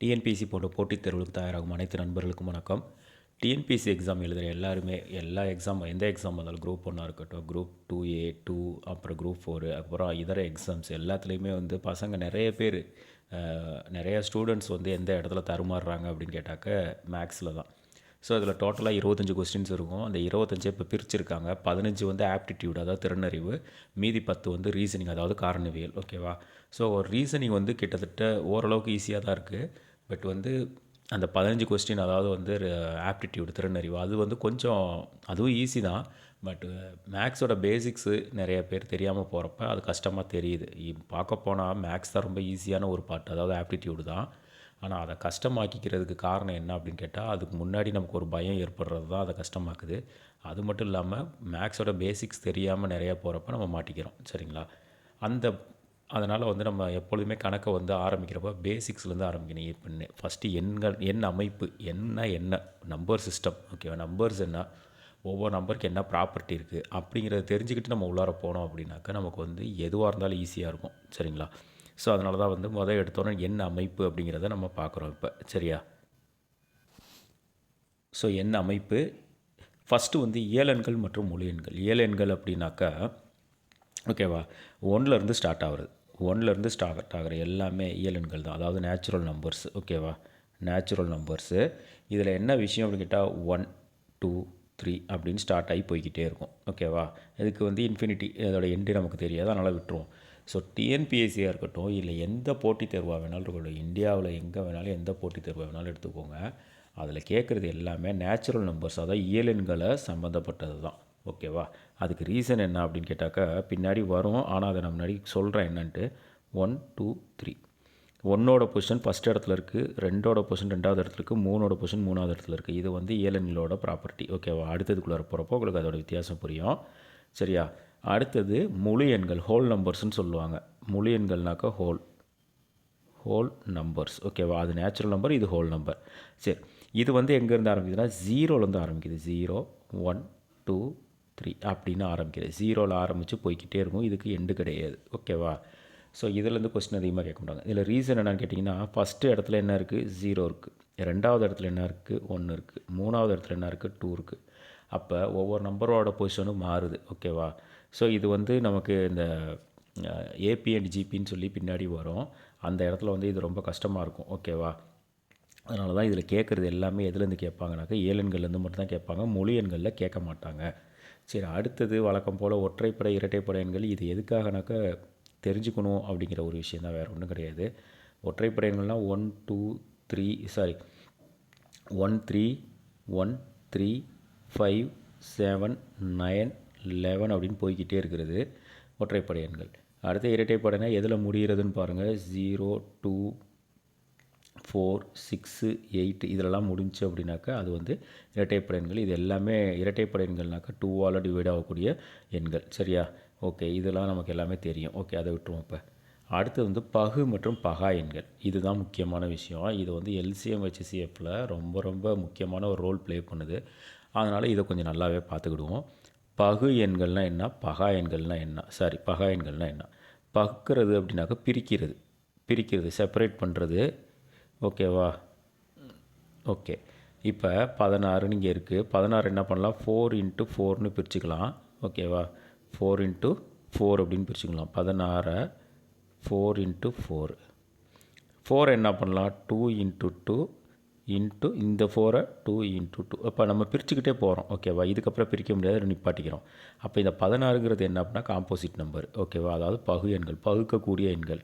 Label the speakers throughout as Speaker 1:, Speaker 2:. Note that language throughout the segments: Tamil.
Speaker 1: டிஎன்பிஎஸ்சி போன்ற போட்டித் தேர்வுகளுக்கு தயாராகும் அனைத்து நண்பர்களுக்கும் வணக்கம். டிஎன்பிஎஸ்சி எக்ஸாம் எழுதுகிற எல்லாருமே எந்த எக்ஸாம் வந்தாலும் குரூப் 1 இருக்கட்டும், குரூப் 2A, 2, அப்புறம் குரூப் 4, அப்புறம் இதர எக்ஸாம்ஸ் எல்லாத்துலேயுமே பசங்க நிறைய பேர் நிறைய ஸ்டூடெண்ட்ஸ் எந்த இடத்துல தருமாறுறாங்க அப்படின்னு கேட்டாக்க மேக்ஸில் தான். ஸோ அதில் டோட்டலாக 25 கொஸ்டின்ஸ் இருக்கும். அந்த 25 இப்போ பிரிச்சிருக்காங்க. 15 ஆப்டிடியூட், அதாவது திறனறிவு, மீதி 10 ரீசனிங், அதாவது காரணவியல். ஓகேவா? ஸோ ஒரு ரீசனிங் கிட்டத்தட்ட ஓரளவுக்கு ஈஸியாக தான் இருக்குது. பட் அந்த 15 கொஸ்டின், அதாவது ஆப்டிடியூட் திறனறிவு, அது கொஞ்சம் அதுவும் ஈஸி தான். பட் மேக்ஸோட பேசிக்ஸு நிறைய பேர் தெரியாமல் போகிறப்ப அது கஷ்டமாக தெரியுது. பார்க்க போனால் மேக்ஸ் தான் ரொம்ப ஈஸியான ஒரு பார்ட், அதாவது ஆப்டிடியூடு தான். ஆனால் அதை கஷ்டமாக்கிக்கிறதுக்கு காரணம் என்ன அப்படின்னு கேட்டால், அதுக்கு முன்னாடி நமக்கு ஒரு பயம் ஏற்படுறது தான் அதை கஷ்டமாக்குது. அது மட்டும் இல்லாமல் மேக்ஸோட பேசிக்ஸ் தெரியாமல் நிறையா போகிறப்ப நம்ம மாட்டிக்கிறோம். சரிங்களா? அதனால் நம்ம எப்பொழுதுமே கணக்கை ஆரம்பிக்கிறப்ப பேசிக்ஸ்லேருந்து ஆரம்பிக்கணும். இப்போ ஃபஸ்ட்டு எண் அமைப்பு என்ன நம்பர் சிஸ்டம். ஓகேவா? நம்பர்ஸ் என்ன, ஒவ்வொரு நம்பருக்கு என்ன ப்ராப்பர்ட்டி இருக்குது அப்படிங்கிறத தெரிஞ்சுக்கிட்டு நம்ம உள்ளார போனோம் அப்படின்னாக்கா நமக்கு எதுவாக இருந்தாலும் ஈஸியாக இருக்கும். சரிங்களா? ஸோ அதனால தான் முதல் எடுத்தோன்னே எண் அமைப்பு அப்படிங்கிறத நம்ம பார்க்குறோம் இப்போ. சரியா? ஸோ எண் அமைப்பு ஃபஸ்ட்டு இயலெண்கள் மற்றும் முழு எண்கள். இயலெண்கள் அப்படின்னாக்கா ஓகேவா, 1லேருந்து ஸ்டார்ட் ஆகுறது. 1லேருந்து ஸ்டார்ட் ஆகிற எல்லாமே இயலெண்கள் தான், அதாவது நேச்சுரல் நம்பர்ஸ். ஓகேவா? Natural numbers. இதில் என்ன விஷயம் அப்படின்னு கேட்டால் 1, 2, 3 அப்படின்னு ஸ்டார்ட் ஆகி போய்கிட்டே இருக்கும். ஓகேவா? இதுக்கு இன்ஃபினிட்டி, அதோட எண்டு நமக்கு தெரியாது, அதனால் விட்டுருவோம். ஸோ டிஎன்பிஎஸ்சியாக இருக்கட்டும், இல்லை எந்த போட்டித் தேர்வாக வேணாலும் இருக்கட்டும், இந்தியாவில் எங்கே வேணாலும் எந்த போட்டித் தேர்வாக வேணாலும் எடுத்துக்கோங்க, அதில் கேட்குறது எல்லாமே நேச்சுரல் நம்பர்ஸ், அதாவது இயலெண்களை சம்மந்தப்பட்டது தான். ஓகேவா? அதுக்கு ரீசன் என்ன அப்படின்னு கேட்டாக்கா பின்னாடி வரும், ஆனால் அதை நான் முன்னாடி சொல்கிறேன் என்னன்ட்டு. 1, 2, 3. 1ஓட பொசிஷன் ஃபஸ்ட் இடத்துல இருக்குது, 2ஓட பொசிஷன் 2வது இடத்துல இருக்குது, 3ஓட பொசிஷன் 3வது இடத்துல இருக்குது. இது இயலெண்களோட ப்ராப்பர்ட்டி. ஓகேவா? அடுத்ததுக்குள்ளே போகிறப்போ உங்களுக்கு அதோட வித்தியாசம் புரியும். சரியா? அடுத்தது முழு எண்கள், ஹோல் நம்பர்ஸ்னு சொல்லுவாங்க. முழு எண்கள்னாக்கா ஹோல் நம்பர்ஸ். ஓகேவா? அது நேச்சுரல் நம்பர், இது ஹோல் நம்பர். சரி, இது எங்கேருந்து ஆரம்பிக்குதுன்னா 0லேருந்து ஆரம்பிக்குது. 0, 1, 2, 3 அப்படின்னு ஆரம்பிக்குது. 0ல் ஆரம்பித்து போய்கிட்டே இருக்கும். இதுக்கு எண்டு கிடையாது. ஓகேவா? ஸோ இதிலேருந்து கொஸ்டின் அதிகமாக கேட்க மாட்டாங்க. இதில் ரீசன் என்னென்னு கேட்டிங்கன்னா, ஃபஸ்ட்டு இடத்துல என்ன இருக்குது? 0 இருக்குது. 2வது இடத்துல என்ன இருக்குது? 1 இருக்குது. 3வது இடத்துல என்ன இருக்குது? 2 இருக்குது. அப்போ ஒவ்வொரு நம்பரோட பொசிஷனும் மாறுது. ஓகேவா? ஸோ இது நமக்கு இந்த ஏபி அண்ட் ஜிபின்னு சொல்லி பின்னாடி வரும். அந்த இடத்துல இது ரொம்ப கஷ்டமாக இருக்கும். ஓகேவா? அதனால தான் இதில் கேட்குறது எல்லாமே எதுலேருந்து கேட்பாங்கனாக்கா ஏழெண்கள்லேருந்து மட்டும் தான் கேட்பாங்க, முழு எண்களில் கேட்க மாட்டாங்க. சரி, அடுத்தது வழக்கம் போல் ஒற்றைப்படை இரட்டைப்படை எண்கள். இது எதுக்காகனாக்கா தெரிஞ்சுக்கணும் அப்படிங்கிற ஒரு விஷயம் தான், வேறு ஒன்றும் கிடையாது. ஒற்றைப்படை எண்கள்னால் 1, 2, 3 1, 3, 1, 3, 5, 7, 9, 11 அப்படின்னு போய்கிட்டே இருக்கிறது ஒற்றைப்படை எண்கள். அடுத்த இரட்டைப்படைனா எதில் முடிகிறதுன்னு பாருங்கள். 0, 2, 4, 6, 8 இதிலெல்லாம் முடிஞ்சு அப்படின்னாக்கா அது இரட்டைப்படை எண்கள். இது எல்லாமே இரட்டைப்படை எண்கள்னாக்கா 2ஆல் டிவைட் ஆகக்கூடிய எண்கள். சரியா? ஓகே, இதெல்லாம் நமக்கு எல்லாமே தெரியும். ஓகே, அதை விட்டுருவோம். இப்போ அடுத்து பகு மற்றும் பகா எண்கள். இதுதான் முக்கியமான விஷயம். இது எல்சிஎம் ஹெச்சிஎஃப்பில் ரொம்ப ரொம்ப முக்கியமான ஒரு ரோல் ப்ளே பண்ணுது. அதனால் இதை கொஞ்சம் நல்லாவே பார்த்துக்கிடுவோம். பகு எண்கள்னால் என்ன, பகா எண்கள்னால் என்ன? பகா எண்கள்னால் என்ன? பகுக்கிறது அப்படின்னாக்கா பிரிக்கிறது, செப்பரேட் பண்ணுறது. ஓகேவா? ஓகே, இப்போ 16 இங்கே இருக்குது. 16 என்ன பண்ணலாம்? 4 × 4ன்னு பிரிச்சுக்கலாம். ஓகேவா? 4 × 4 அப்படின்னு பிரிச்சுக்கலாம். 16 4 × 4. 4 என்ன பண்ணலாம்? 2 × 2 இன்ட்டு இந்த 4 2 × 2. அப்போ நம்ம பிரிச்சுக்கிட்டே போகிறோம். ஓகேவா? இதுக்கப்புறம் பிரிக்க முடியாது, நிப்பாட்டிக்கிறோம். அப்போ இந்த 16ங்கிறது என்ன அப்படின்னா காம்போசிட் நம்பர். ஓகேவா? அதாவது பகு எண்கள், பகுக்கக்கூடிய எண்கள்.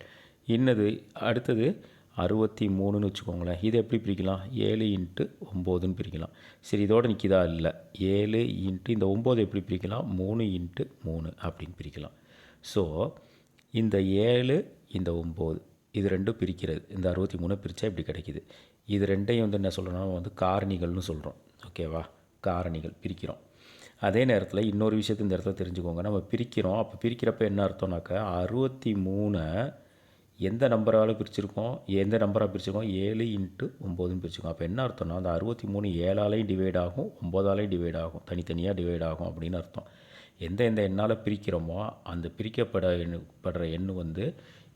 Speaker 1: அடுத்தது 63ன்னு வச்சுக்கோங்களேன். இதை எப்படி பிரிக்கலாம்? 7 × 9ன்னு பிரிக்கலாம். சரி, இதோடு நிற்கிதா? இல்லை. 7 × இந்த 9 எப்படி பிரிக்கலாம்? 3 × 3 அப்படின்னு பிரிக்கலாம். ஸோ இந்த 7 இந்த 9 இது ரெண்டும் பிரிக்கிறது. இந்த 63 பிரித்தா இப்படி கிடைக்கிது. இது ரெண்டையும் என்ன சொல்கிறோன்னா காரணிகள்னு சொல்கிறோம். ஓகேவா? காரணிகள் பிரிக்கிறோம். அதே நேரத்தில் இன்னொரு விஷயத்தை இந்த இடத்துல தெரிஞ்சுக்கோங்க. நம்ம பிரிக்கிறோம். அப்போ பிரிக்கிறப்ப என்ன அர்த்தம்னாக்கா 63 எந்த நம்பரால் பிரிச்சிருக்கோம்? 7 × 9ன்னு பிரிச்சுக்கோம். அப்போ என்ன அர்த்தம்னா அந்த 63 7ஆலையும் டிவைட் ஆகும், 9ஆலையும் டிவைட் ஆகும், தனித்தனியாக டிவைட் ஆகும் அப்படின்னு அர்த்தம். எந்த எண்ணால் பிரிக்கிறோமோ அந்த பிரிக்கப்படுற எண்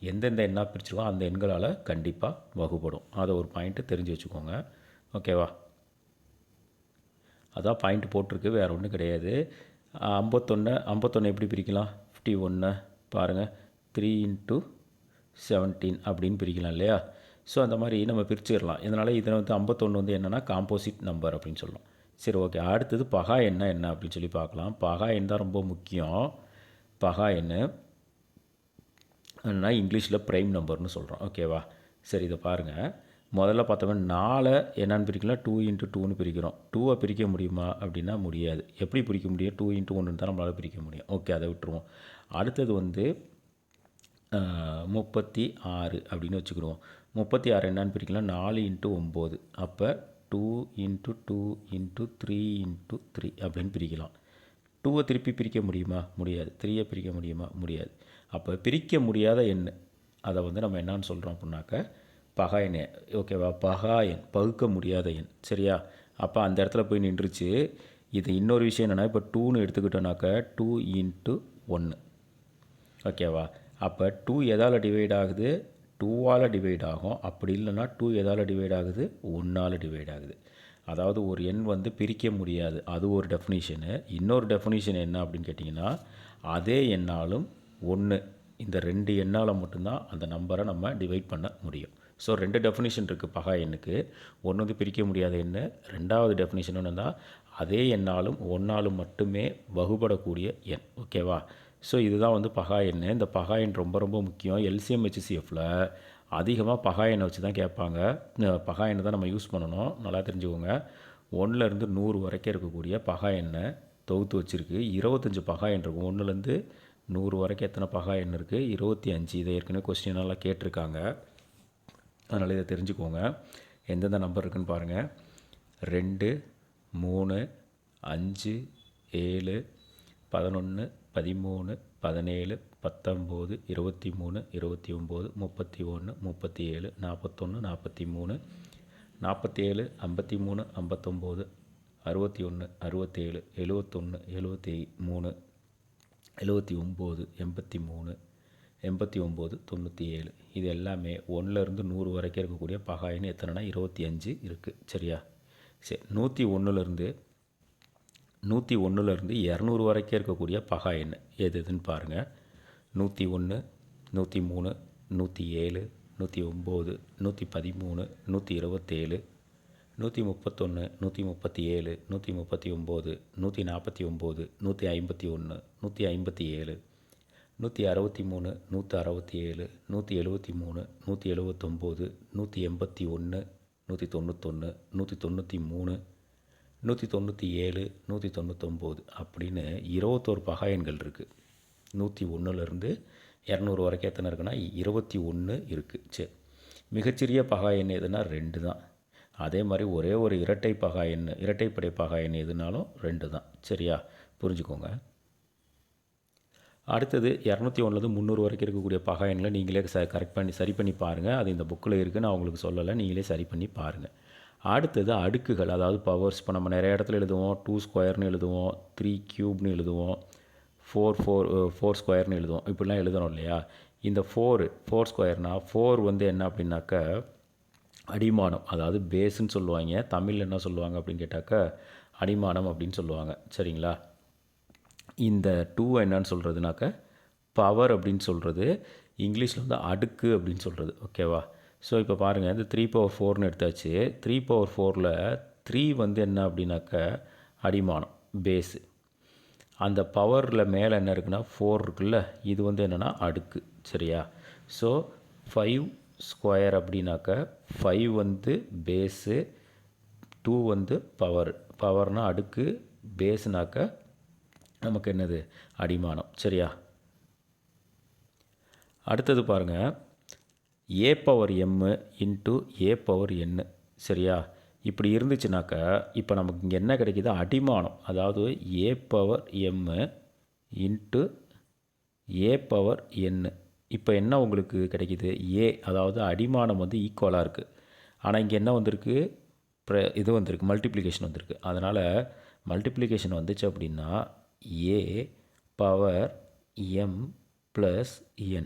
Speaker 1: எந்தெந்த எண்ணாக பிரிச்சிருக்கோம் அந்த எண்களால் கண்டிப்பாக வகுப்படும். அதை ஒரு பாயிண்ட்டு தெரிஞ்சு வச்சுக்கோங்க. ஓகேவா? அதான் பாயிண்ட் போட்டிருக்கு, வேறு ஒன்றும் கிடையாது. 51 எப்படி பிரிக்கலாம்? 51 பாருங்கள், 3 × 17 அப்படின்னு பிரிக்கலாம் இல்லையா? ஸோ அந்த மாதிரி நம்ம பிரிச்சுடலாம். இதனால் இதில் வந்து 51 வந்து என்னென்னா காம்போசிட் நம்பர் அப்படின்னு சொல்லலாம். சரி, ஓகே. அடுத்தது பகா எண்ணா என்ன அப்படின்னு சொல்லி பார்க்கலாம். பகா எண் தான் ரொம்ப முக்கியம். பகா எண்ணுன்னா இங்கிலீஷில் ப்ரைம் நம்பர்னு சொல்கிறோம். ஓகேவா? சரி, இதை பாருங்கள். முதல்ல பார்த்தோம்னா 4 என்னன்னு பிரிக்கலாம், 2 × 2ன்னு பிரிக்கிறோம். 2 பிரிக்க முடியுமா அப்படின்னா முடியாது. எப்படி பிரிக்க முடியும்? 2 × 1 தான் நம்மளால் பிரிக்க முடியும். ஓகே, அதை விட்டுருவோம். அடுத்தது வந்து 36 அப்படின்னு வச்சுக்கிடுவோம். 36 என்னன்னு பிரிக்கலாம், 4 × 9. அப்போ 2 × 2 × 3 × 3 அப்படின்னு பிரிக்கலாம். 2 திருப்பி பிரிக்க முடியுமா? முடியாது. 3 பிரிக்க முடியுமா? முடியாது. அப்போ பிரிக்க முடியாத எண் அதை வந்து நம்ம என்னன்னு சொல்கிறோம் அப்படின்னாக்க பகா எண். ஓகேவா? பகா எண், பகுக்க முடியாத எண். சரியா? அப்போ அந்த இடத்துல போய் நின்றுச்சு. இது இன்னொரு விஷயம் என்னென்னா, இப்போ 2ன்னு எடுத்துக்கிட்டோன்னாக்க 2 × 1. ஓகேவா? அப்போ 2 எதால் டிவைட் ஆகுது? 2ஆல் டிவைட் ஆகும். அப்படி இல்லைன்னா 2 எதால் டிவைட் ஆகுது? 1ஆல் டிவைட் ஆகுது. அதாவது ஒரு எண் வந்து பிரிக்க முடியாது, அது ஒரு டெஃபினிஷனு. இன்னொரு டெஃபினிஷன் என்ன அப்படின்னு கேட்டிங்கன்னா, அதே எண்ணாலும் 1, இந்த 2 எண்ணால் மட்டும்தான் அந்த நம்பரை நம்ம டிவைட் பண்ண முடியும். ஸோ 2 டெஃபினிஷன் இருக்குது பகா எண்ணுக்கு. ஒன்று வந்து பிரிக்க முடியாத எண், ரெண்டாவது டெஃபினிஷன் என்னன்னா அதே எண்ணாலும் 1ஆலும் மட்டுமே வகுபடக்கூடிய எண். ஓகேவா? ஸோ இதுதான் வந்து பகா எண். இந்த பகா எண் ரொம்ப ரொம்ப முக்கியம். எல்சிஎம் ஹெச்சிஎஃப்பில் அதிகமாக பகா எண்ணை வச்சு தான் கேட்பாங்க. பகா எண்ணை தான் நம்ம யூஸ் பண்ணணும். நல்லா தெரிஞ்சுக்கோங்க. 1லேருந்து 100 வரைக்கும் இருக்கக்கூடிய பகா எண்ணை தொகுத்து வச்சுருக்கு. 25 பகா எண் இருக்கும். 1லேருந்து 100 வரைக்கும் எத்தனை பகா எண் இருக்குது? 25. இதை ஏற்கனவே கொஸ்டினெல்லாம் கேட்டிருக்காங்க. அதனால் இதை தெரிஞ்சுக்கோங்க. எந்தெந்த நம்பர் இருக்குதுன்னு பாருங்கள். 2, 3, 5, 7, 11, 13, 17, 19, 23, 29, 31, 37, 41, 43, 47, 53, 59, 61, 67, 71, 73, 79, 83, 89, 97. இது எல்லாமே 1லேருந்து 100 வரைக்கும் இருக்கக்கூடிய பகா எண் எத்தனைனா 25 இருக்குது. சரியா? சரி, 101லேருந்து 200 வரைக்கும் இருக்கக்கூடிய பகா எண் எதுன்னு பாருங்கள். 101, 103, 107, 109, 113, 127, 131, 137, 139, 149, 151, 157, 163, 167, 173, 179, 181, 191, 193, 197, 199 அப்படின்னு 21 பகா எண்கள் இருக்குது. 101லேருந்து 200 வரைக்கும் எத்தனை இருக்குன்னா 21 இருக்குது. சரி, மிகச்சிறிய பகா எண் எதுனா 2 தான். அதே மாதிரி ஒரே ஒரு இரட்டை பகா எண், இரட்டைப்படை பகா எண் எதுனாலும் 2 தான். சரியா? புரிஞ்சுக்கோங்க. அடுத்தது 201லேருந்து 300 வரைக்கும் இருக்கக்கூடிய பகா எண்களை நீங்களே சரி பண்ணி பாருங்கள். அது இந்த புக்கில் இருக்குது, நான் உங்களுக்கு சொல்லலை, நீங்களே சரி பண்ணி பாருங்கள். அடுத்தது அடுக்குகள், அதாவது பவர்ஸ். இப்போ நம்ம நிறைய இடத்துல எழுதுவோம் 2 ஸ்கொயர்னு எழுதுவோம், 3 க்யூப்னு எழுதுவோம், 4 ஸ்கொயர்னு எழுதுவோம். இப்படிலாம் எழுதணும் இல்லையா? இந்த 4 ஸ்கொயர்னால் 4 வந்து என்ன அப்படின்னாக்க அடிமானம், அதாவது பேஸுன்னு சொல்லுவாங்க. தமிழில் என்ன சொல்லுவாங்க அப்படின்னு கேட்டாக்க அடிமானம் அப்படின்னு சொல்லுவாங்க. சரிங்களா? இந்த 2 என்னன்னு சொல்கிறதுனாக்க பவர் அப்படின்னு சொல்கிறது. இங்கிலீஷில் வந்து அடுக்கு அப்படின்னு சொல்கிறது. ஓகேவா? ஸோ இப்போ பாருங்கள், இந்த 3/4ன்னு எடுத்தாச்சு. 3/4ல் 3 வந்து என்ன அப்படின்னாக்க அடிமானம், பேஸு. அந்த பவரில் மேலே என்ன இருக்குன்னா 4 இருக்குல்ல, இது வந்து என்னென்னா அடுக்கு. சரியா? ஸோ 5 ஸ்கொயர் அப்படின்னாக்க 5 வந்து பேஸு, 2 வந்து பவர்னால் அடுக்கு, பேஸுனாக்க நமக்கு என்னது? அடிமானம். சரியா? அடுத்தது பாருங்கள், a/m × a/n. சரியா? இப்படி இருந்துச்சுனாக்கா இப்போ நமக்கு இங்கே என்ன கிடைக்கிது? அடிமானம், அதாவது a/m × a/n. இப்போ என்ன உங்களுக்கு கிடைக்கிது? a, அதாவது அடிமானம் வந்து ஈக்குவலாக இருக்குது. ஆனால் இங்கே என்ன வந்திருக்கு? இது வந்திருக்கு, மல்டிப்ளிகேஷன் வந்திருக்கு. அதனால் மல்டிப்ளிகேஷன் வந்துச்சு அப்படின்னா a/m + n.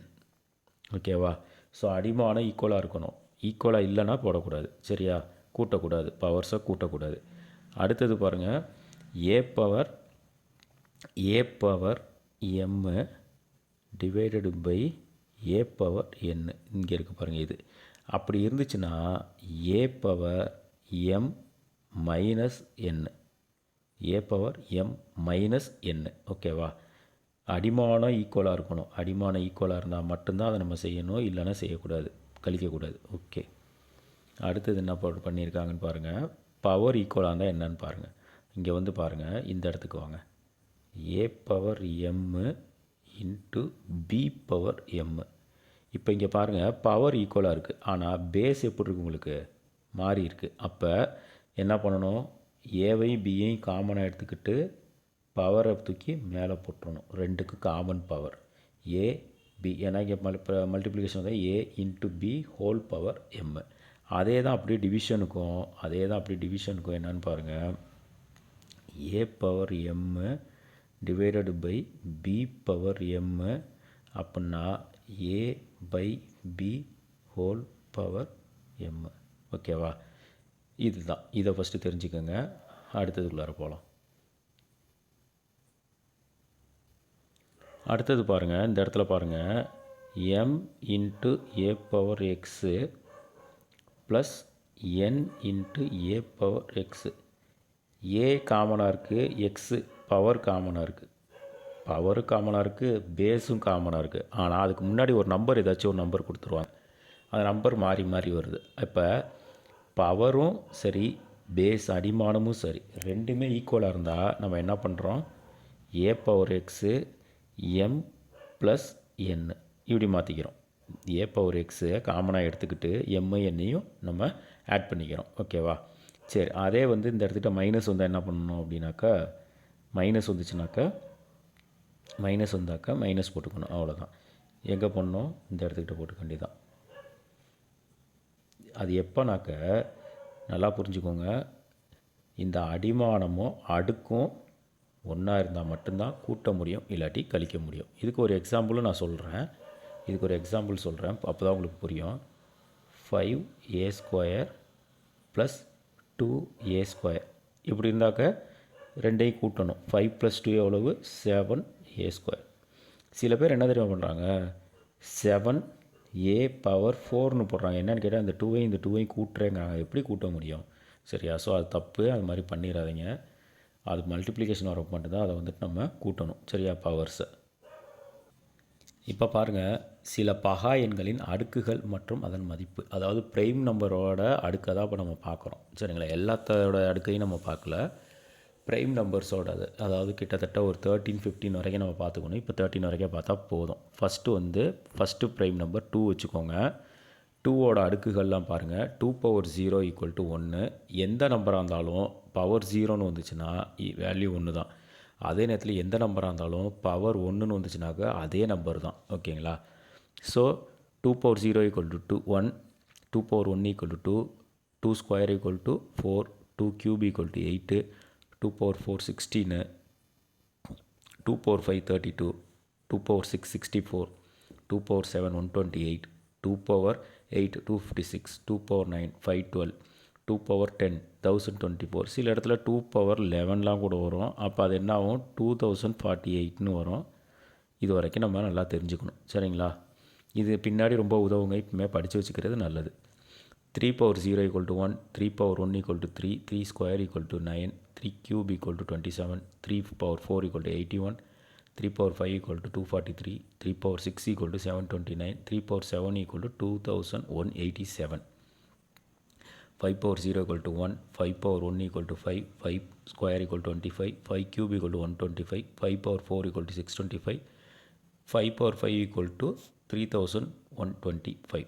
Speaker 1: ஓகேவா? ஸோ அடிமானம் ஈக்குவலாக இருக்கணும். ஈக்குவலாக இல்லைன்னா போடக்கூடாது. சரியா? கூட்டக்கூடாது, பவர்ஸை கூட்டக்கூடாது. அடுத்தது பாருங்கள், A power M divided by A power N இங்கே இருக்குது பாருங்கள். இது அப்படி இருந்துச்சுன்னா A power M minus N, A power M minus N. ஓகேவா? அடிமானம் ஈக்குவலாக இருக்கணும். அடிமானம் ஈக்குவலாக இருந்தால் மட்டும்தான் அதை நம்ம செய்யணும், இல்லைன்னா செய்யக்கூடாது, கழிக்கக்கூடாது. ஓகே, அடுத்தது என்ன பண்ணியிருக்காங்கன்னு பாருங்கள். பவர் ஈக்குவலாக இருந்தால் என்னன்னு பாருங்கள். இங்கே வந்து பாருங்கள், இந்த இடத்துக்கு வாங்க. A power M into B power M. இப்போ இங்கே பாருங்கள், பவர் ஈக்குவலாக இருக்குது, ஆனால் பேஸ் எப்படி இருக்குது உங்களுக்கு மாறி இருக்குது. அப்போ என்ன பண்ணணும், ஏவையும் பியையும் காமனாக எடுத்துக்கிட்டு பவரை தூக்கி மேலே போட்டுறணும். ரெண்டுக்கு காமன் பவர் ஏ பி. ஏன்னா இங்கே மல்டிப்ளிகேஷன் வந்து A into B whole power M. அதே தான் அப்படியே டிவிஷனுக்கும் என்னன்னு பாருங்கள். A power M divided by B power M அப்படின்னா A by B whole power M. ஓகேவா? இதுதான். இதை ஃபஸ்ட்டு தெரிஞ்சுக்கோங்க. அடுத்ததுக்குள்ளார போகலாம். அடுத்தது பாருங்கள், இந்த இடத்துல பாருங்கள், M into a power x plus n into a power x. ஏ காமனாக இருக்குது, எக்ஸு பவர் காமனாக இருக்குது, பவரு காமனாக இருக்குது, பேஸும் காமனாக இருக்குது. ஆனால் அதுக்கு முன்னாடி ஒரு நம்பர், ஏதாச்சும் ஒரு நம்பர் கொடுத்துருவாங்க. அந்த நம்பர் மாறி மாறி வருது. இப்போ பவரும் சரி, பேஸ் அடிமானமும் சரி, ரெண்டுமே ஈக்குவலாக இருந்தால் நம்ம என்ன பண்ணுறோம், a power x M plus n இப்படி மாற்றிக்கிறோம். ஏ பவர் எக்ஸு காமனாக எடுத்துக்கிட்டு எம்ஐ என்னையும் நம்ம ஆட் பண்ணிக்கிறோம். ஓகேவா? சரி, அதே வந்து இந்த இடத்துக்கிட்ட மைனஸ் வந்தால் என்ன பண்ணணும் அப்படின்னாக்கா, மைனஸ் வந்தாக்கா மைனஸ் போட்டுக்கணும். அவ்வளோதான். எங்கே பண்ணணும், இந்த இடத்துக்கிட்ட போட்டுக்க வேண்டியதான். அது எப்போனாக்க நல்லா புரிஞ்சுக்கோங்க, இந்த அடிமானமும் அடுக்கும் ஒன்றா இருந்தால் மட்டும்தான் கூட்ட முடியும், இல்லாட்டி கழிக்க முடியும். இதுக்கு ஒரு எக்ஸாம்பிளும் நான் சொல்கிறேன். அப்போ தான் உங்களுக்கு புரியும். 5a² ப்ளஸ் 2a² இப்படி இருந்தாக்க ரெண்டையும் கூட்டணும். 5 + 2 எவ்வளவு, 7a². சில பேர் என்ன தெரியுமா பண்ணுறாங்க, 7a பவர் 4ன்னு போடுறாங்க. என்னென்னு கேட்டால் இந்த 2ஐயும் கூட்டுறேங்காங்க. எப்படி கூட்ட முடியும்? சரியா? ஸோ அது தப்பு, அது மாதிரி பண்ணிடாதீங்க. அது மல்டிப்ளிகேஷன் வரப்போ மட்டும்தான் அதை வந்துட்டு நம்ம கூட்டணும். சரியா? பவர்ஸை. இப்போ பாருங்கள், சில பகா எண்களின் அடுக்குகள் மற்றும் அதன் மதிப்பு, அதாவது ப்ரைம் நம்பரோட அடுக்கை தான் இப்போ நம்ம பார்க்குறோம். சரிங்களா? எல்லாத்தோட அடுக்கையும் நம்ம பார்க்கல, ப்ரைம் நம்பர்ஸோட அதாவது கிட்டத்தட்ட ஒரு 13, 15 வரைக்கும் நம்ம பார்த்துக்கணும். இப்போ 13 வரைக்கும் பார்த்தா போதும். ஃபஸ்ட்டு ப்ரைம் நம்பர் 2 வச்சுக்கோங்க. 2ஓட அடுக்குகள்லாம் பாருங்கள். 2 பவர் 0 = 1. எந்த நம்பராக இருந்தாலும் பவர் 0ன்னு வந்துச்சுன்னா வேல்யூ 1 தான். அதே நேரத்தில் எந்த நம்பராக இருந்தாலும் பவர் 1ன்னு வந்துச்சுனாக்கா அதே நம்பர் தான். ஓகேங்களா? So 2 power 0 = 1, 2 power 1 = 2, 2² = 4, 2³ = 8, 2 power 4 16, 2 power 5 32, 2 power 6 64, 2 power 7 128, 2 power 8 256, 2 power 9 512, 2 power 10 1024. சில இடத்துல 2 பவர் 11லாம் கூட வரும். அப்போ அது என்ன ஆகும், 2048ன்னு வரும். இது வரைக்கும் நம்ம நல்லா தெரிஞ்சுக்கணும். சரிங்களா? இது பின்னாடி ரொம்ப உதவுங்க, இப்போமே படித்து வச்சுக்கிறது நல்லது. 3 power 0 = 1, 3 power 1 = 3, 3² = 9, 3³ = 27, 3 power 4 = 81, 3 power 5 = 243, 3 power 6 = 729, 3 power 7 = 2187, 5 power 0 = 1, 5 power 1 = 5, 5² = 25, 5³ = 125, 5 power 4 = 625, 5 power 5 = 3125.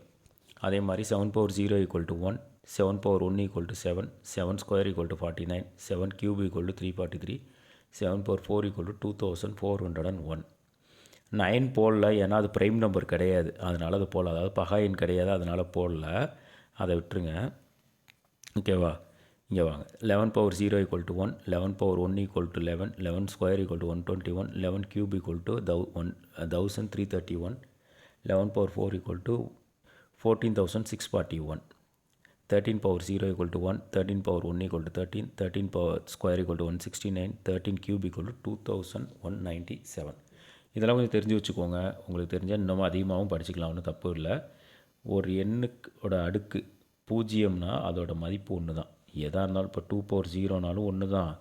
Speaker 1: அதே மாதிரி 7 பவர் 0 = 1, 7 பவர் 1 = 7, 7² = 49, 7³ = 343, 7 பவர் 4 = 2401. 9 போடல, ஏன்னா அது ப்ரைம் நம்பர் கிடையாது, அதனால் அது போடல. அதாவது பகா எண் கிடையாது, அதனால் போடல. அதை விட்டுருங்க. ஓகேவா? இங்கே வாங்க. 11 power 0 = 1, 11 power 1 = 11, 11² = 121, 11³ = 1331, 11 power 4 equal to 14,641. 13 power 0 equal to 1, 13 power 1 equal to 13, 13 power square equal to 169, 13 cube equal to 2197. இதெல்லாம் கொஞ்சம் தெரிஞ்சு வச்சுக்கோங்க. உங்களுக்கு தெரிஞ்சால் இன்னமும் அதிகமாகவும் படிச்சுக்கலாம், ஒன்றும் தப்பு இல்லை. ஒரு எண்ணுக்கோட அடுக்கு பூஜ்ஜியம்னா அதோட மதிப்பு ஒன்று தான். எதாக இருந்தாலும் இப்போ 2 power 0னாலும் ஒன்று தான்.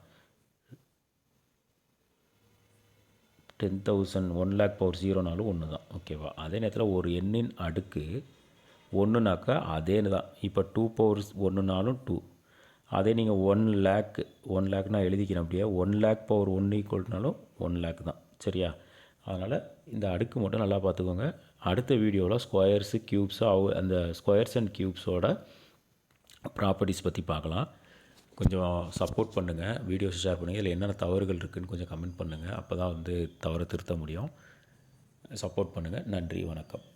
Speaker 1: 10,000 1 lakh power 0னாலும் ஒன்று தான். ஓகேவா? அதே நேரத்தில் ஒரு எண்ணின் அடுக்கு ஒன்றுனாக்கா அதேன்னு தான். இப்போ 2 power 1னாலும் 2. அதே நீங்கள் 1 lakh நான் எழுதிக்கிறேன் அப்படியே. 1 lakh power 1 ஈக்குவல்னாலும் 1 lakh தான். சரியா? அதனால் இந்த அடுக்கு மட்டும் நல்லா பார்த்துக்கோங்க. அடுத்த வீடியோவில் ஸ்கொயர்ஸு க்யூப்ஸு அந்த ஸ்கொயர்ஸ் அண்ட் க்யூப்ஸோட ப்ராப்பர்ட்டிஸ் பற்றி பார்க்கலாம். கொஞ்சம் சப்போர்ட் பண்ணுங்கள், வீடியோஸ் ஷேர் பண்ணுங்கள். இதில் என்னென்ன தவறுகள் இருக்குதுன்னு கொஞ்சம் கமெண்ட் பண்ணுங்கள். அப்போ தான் தவறை திருத்த முடியும். சப்போர்ட் பண்ணுங்கள். நன்றி, வணக்கம்.